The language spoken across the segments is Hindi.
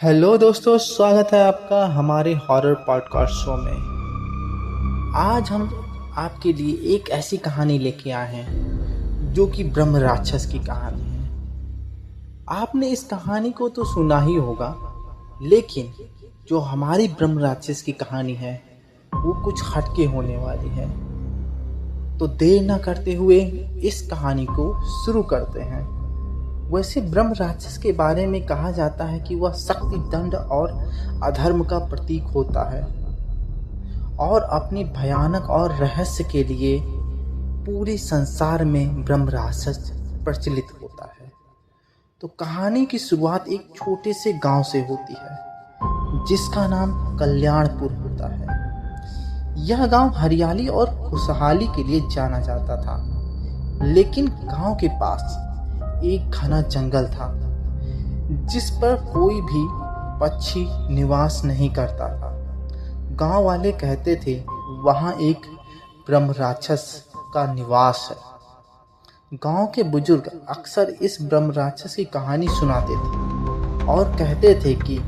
हेलो दोस्तों, स्वागत है आपका हमारे हॉरर पॉडकास्ट शो में। आज हम आपके लिए एक ऐसी कहानी लेके आए हैं जो कि ब्रह्म राक्षस की कहानी है। आपने इस कहानी को तो सुना ही होगा, लेकिन जो हमारी ब्रह्म राक्षस की कहानी है वो कुछ हटके होने वाली है। तो देर न करते हुए इस कहानी को शुरू करते हैं। वैसे ब्रह्म राक्षस के बारे में कहा जाता है कि वह शक्ति, दंड और अधर्म का प्रतीक होता है और अपनी भयानक और रहस्य के लिए पूरे संसार में ब्रह्म राक्षस प्रचलित होता है। तो कहानी की शुरुआत एक छोटे से गांव से होती है जिसका नाम कल्याणपुर होता है। यह गांव हरियाली और खुशहाली के लिए जाना जाता था, लेकिन गांव के पास एक घना जंगल था जिस पर कोई भी पक्षी निवास नहीं करता था। गांव वाले कहते थे वहां एक ब्रह्म राक्षस का निवास है। गांव के बुजुर्ग अक्सर इस ब्रह्म राक्षस की कहानी सुनाते थे और कहते थे कि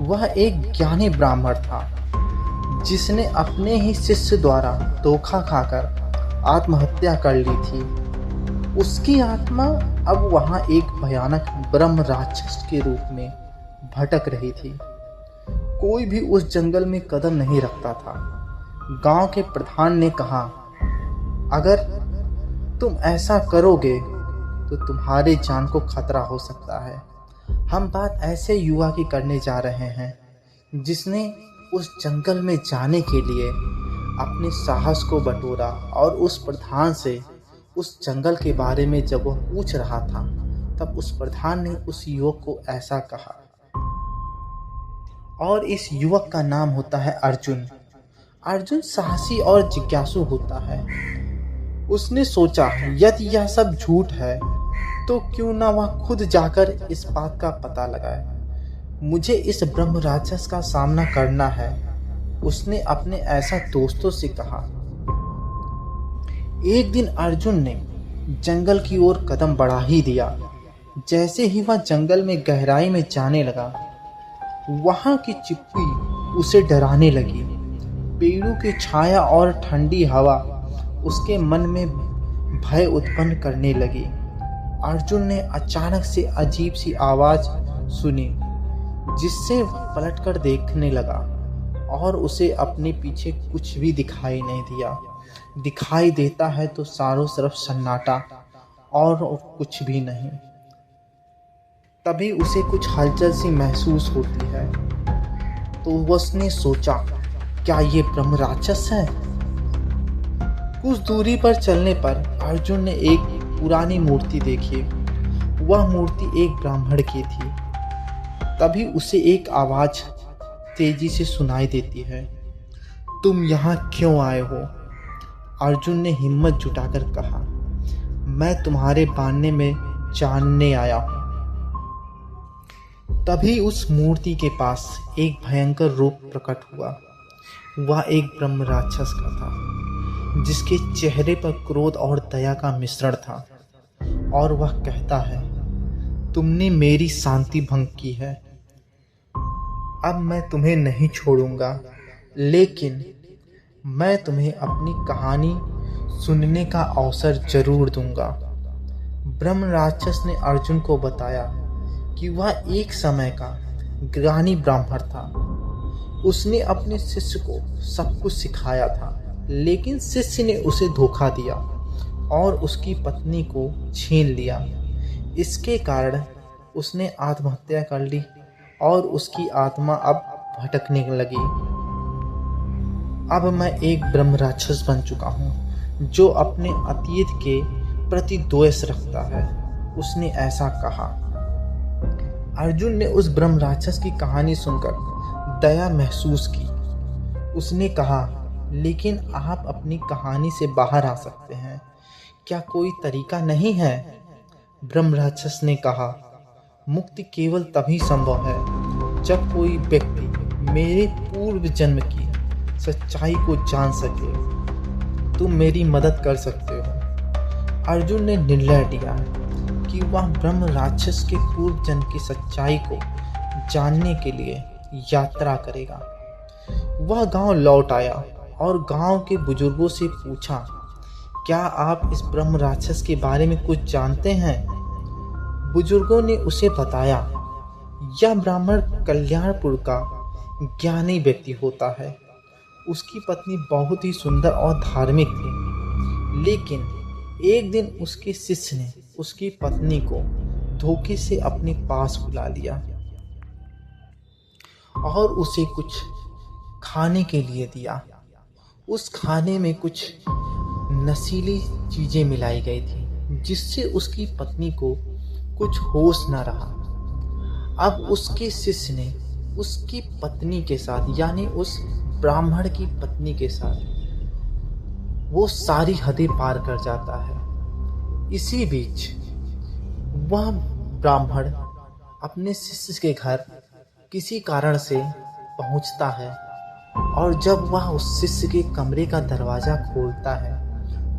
वह एक ज्ञानी ब्राह्मण था जिसने अपने ही शिष्य द्वारा धोखा खाकर आत्महत्या कर ली थी। उसकी आत्मा अब वहां एक भयानक ब्रह्म राक्षस के रूप में भटक रही थी। कोई भी उस जंगल में कदम नहीं रखता था। गांव के प्रधान ने कहा, अगर तुम ऐसा करोगे तो तुम्हारे जान को खतरा हो सकता है। हम बात ऐसे युवा की करने जा रहे हैं जिसने उस जंगल में जाने के लिए अपने साहस को बटोरा और उस प्रधान से उस जंगल के बारे में जब वह पूछ रहा था तब उस प्रधान ने उस युवक को ऐसा कहा। और इस युवक का नाम होता है अर्जुन। अर्जुन साहसी और जिज्ञासु होता है। उसने सोचा यदि यह सब झूठ है तो क्यों ना वह खुद जाकर इस बात का पता लगाए। मुझे इस ब्रह्म राक्षस का सामना करना है, उसने अपने ऐसा दोस्तों से कहा। एक दिन अर्जुन ने जंगल की ओर कदम बढ़ा ही दिया। जैसे ही वह जंगल में गहराई में जाने लगा, वहां की चिप्पी उसे डराने लगी। पेड़ों की छाया और ठंडी हवा उसके मन में भय उत्पन्न करने लगी। अर्जुन ने अचानक से अजीब सी आवाज सुनी जिससे वह पलटकर देखने लगा और उसे अपने पीछे कुछ भी दिखाई नहीं दिया। दिखाई देता है तो चारों तरफ सन्नाटा और कुछ भी नहीं। तभी उसे कुछ हलचल सी महसूस होती है तो उसने सोचा, क्या ये ब्रह्म राक्षस है? कुछ दूरी पर चलने पर अर्जुन ने एक पुरानी मूर्ति देखी। वह मूर्ति एक ब्राह्मण की थी। तभी उसे एक आवाज तेजी से सुनाई देती है, तुम यहाँ क्यों आए हो? अर्जुन ने हिम्मत जुटाकर कहा, मैं तुम्हारे बाने में जानने आया हूं। तभी उस मूर्ति के पास एक भयंकर रूप प्रकट हुआ। वह एक ब्रह्म राक्षस का था जिसके चेहरे पर क्रोध और दया का मिश्रण था और वह कहता है, तुमने मेरी शांति भंग की है। अब मैं तुम्हें नहीं छोड़ूंगा, लेकिन मैं तुम्हें अपनी कहानी सुनने का अवसर जरूर दूंगा। ब्रह्म राक्षस ने अर्जुन को बताया कि वह एक समय का ज्ञानी ब्राह्मण था। उसने अपने शिष्य को सब कुछ सिखाया था, लेकिन शिष्य ने उसे धोखा दिया और उसकी पत्नी को छीन लिया। इसके कारण उसने आत्महत्या कर ली और उसकी आत्मा अब भटकने लगी। अब मैं एक ब्रह्म राक्षस बन चुका हूँ जो अपने अतीत के प्रति द्वेष रखता है, उसने ऐसा कहा। अर्जुन ने उस ब्रह्म राक्षस की कहानी सुनकर दया महसूस की। उसने कहा, लेकिन आप अपनी कहानी से बाहर आ सकते हैं, क्या कोई तरीका नहीं है? ब्रह्म राक्षस ने कहा, मुक्ति केवल तभी संभव है जब कोई व्यक्ति मेरे पूर्व जन्म की सच्चाई को जान सके। तुम मेरी मदद कर सकते हो। अर्जुन ने निर्णय लिया कि वह ब्रह्म राक्षस के पूर्व जन्म की सच्चाई को जानने के लिए यात्रा करेगा। वह गांव लौट आया और गांव के बुजुर्गों से पूछा, क्या आप इस ब्रह्म राक्षस के बारे में कुछ जानते हैं? बुजुर्गों ने उसे बताया, यह ब्राह्मण कल्याणपुर का ज्ञानी व्यक्ति होता है। उसकी पत्नी बहुत ही सुंदर और धार्मिक थी, लेकिन एक दिन उसके शिष्य ने उसकी पत्नी को धोखे से अपने पास बुला लिया और उसे कुछ खाने के लिए दिया। उस खाने में कुछ नशीली चीजें मिलाई गई थी, जिससे उसकी पत्नी को कुछ होश न रहा। अब उसके शिष्य ने उसकी पत्नी के साथ, यानी उस ब्राह्मण की पत्नी के साथ, वो सारी हदें पार कर जाता है। इसी बीच वह ब्राह्मण अपने शिष्य के घर किसी कारण से पहुंचता है, और जब वह उस शिष्य के कमरे का दरवाज़ा खोलता है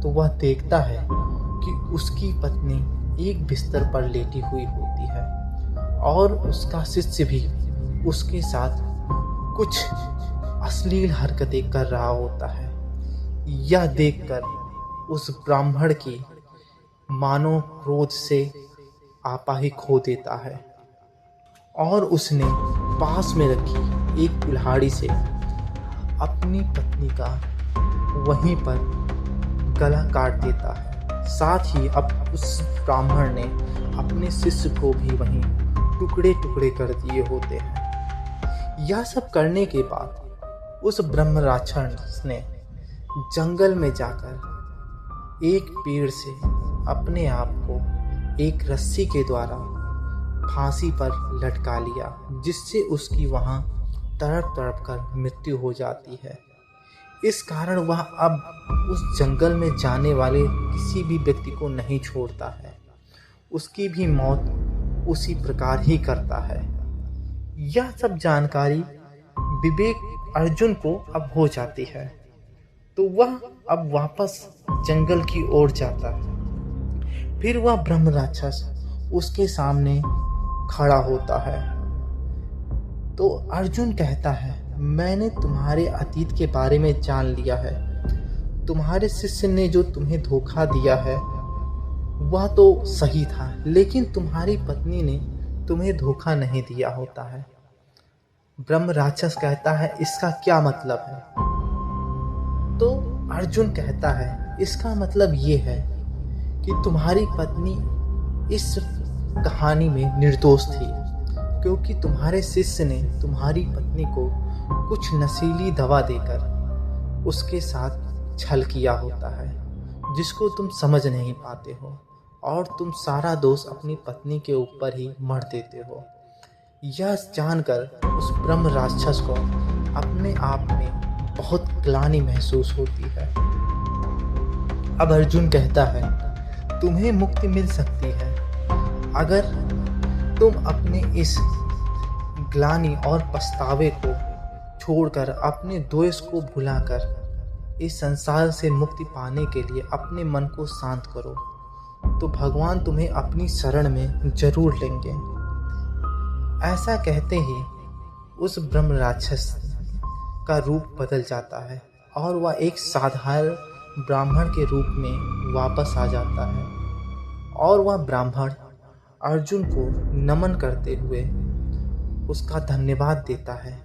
तो वह देखता है कि उसकी पत्नी एक बिस्तर पर लेटी हुई होती है और उसका शिष्य भी उसके साथ कुछ अश्लील हरकतें कर रहा होता है। यह देखकर उस ब्राह्मण की मानो क्रोध से आपा ही खो देता है और उसने पास में रखी एक कुल्हाड़ी से अपनी पत्नी का वहीं पर गला काट देता है। साथ ही अब उस ब्राह्मण ने अपने शिष्य को भी वहीं टुकड़े टुकड़े कर दिए होते हैं। यह सब करने के बाद उस ब्रह्म राक्षस ने जंगल में जाकर एक पेड़ से अपने आप को एक रस्सी के द्वारा फांसी पर लटका लिया, जिससे उसकी वहां तड़प तड़प कर मृत्यु हो जाती है। इस कारण वह अब उस जंगल में जाने वाले किसी भी व्यक्ति को नहीं छोड़ता है। उसकी भी मौत उसी प्रकार ही करता है। यह सब जानकारी विवेक अर्जुन को अब हो जाती है, तो वह अब वापस जंगल की ओर जाता है। फिर वह ब्रह्म राक्षस उसके सामने खड़ा होता है। तो अर्जुन कहता है, मैंने तुम्हारे अतीत के बारे में जान लिया है। तुम्हारे शिष्य ने जो तुम्हें धोखा दिया है वह तो सही था, लेकिन तुम्हारी पत्नी ने तुम्हें धोखा नहीं दिया होता है। ब्रह्म राक्षस कहता है, इसका क्या मतलब है? तो अर्जुन कहता है, इसका मतलब ये है कि तुम्हारी पत्नी इस कहानी में निर्दोष थी, क्योंकि तुम्हारे शिष्य ने तुम्हारी पत्नी को कुछ नशीली दवा देकर उसके साथ छल किया होता है, जिसको तुम समझ नहीं पाते हो और तुम सारा दोष अपनी पत्नी के ऊपर ही मढ़ देते हो। यह जानकर उस ब्रह्म राक्षस को अपने आप में बहुत ग्लानि महसूस होती है। अब अर्जुन कहता है, तुम्हें मुक्ति मिल सकती है अगर तुम अपने इस ग्लानि और पछतावे को छोड़कर, अपने द्वेष को भुलाकर इस संसार से मुक्ति पाने के लिए अपने मन को शांत करो, तो भगवान तुम्हें अपनी शरण में जरूर लेंगे। ऐसा कहते ही उस ब्रह्म राक्षस का रूप बदल जाता है और वह एक साधारण ब्राह्मण के रूप में वापस आ जाता है, और वह ब्राह्मण अर्जुन को नमन करते हुए उसका धन्यवाद देता है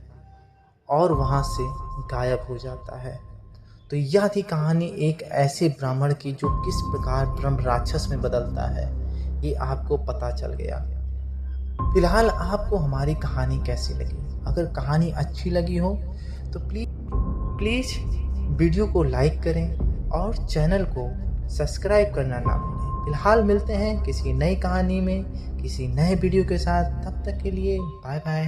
और वहाँ से गायब हो जाता है। तो यह थी कहानी एक ऐसे ब्राह्मण की जो किस प्रकार ब्रह्म राक्षस में बदलता है, ये आपको पता चल गया। फिलहाल आपको हमारी कहानी कैसी लगी? अगर कहानी अच्छी लगी हो तो प्लीज़ वीडियो को लाइक करें और चैनल को सब्सक्राइब करना ना भूलें। फिलहाल मिलते हैं किसी नई कहानी में, किसी नए वीडियो के साथ। तब तक के लिए बाय बाय।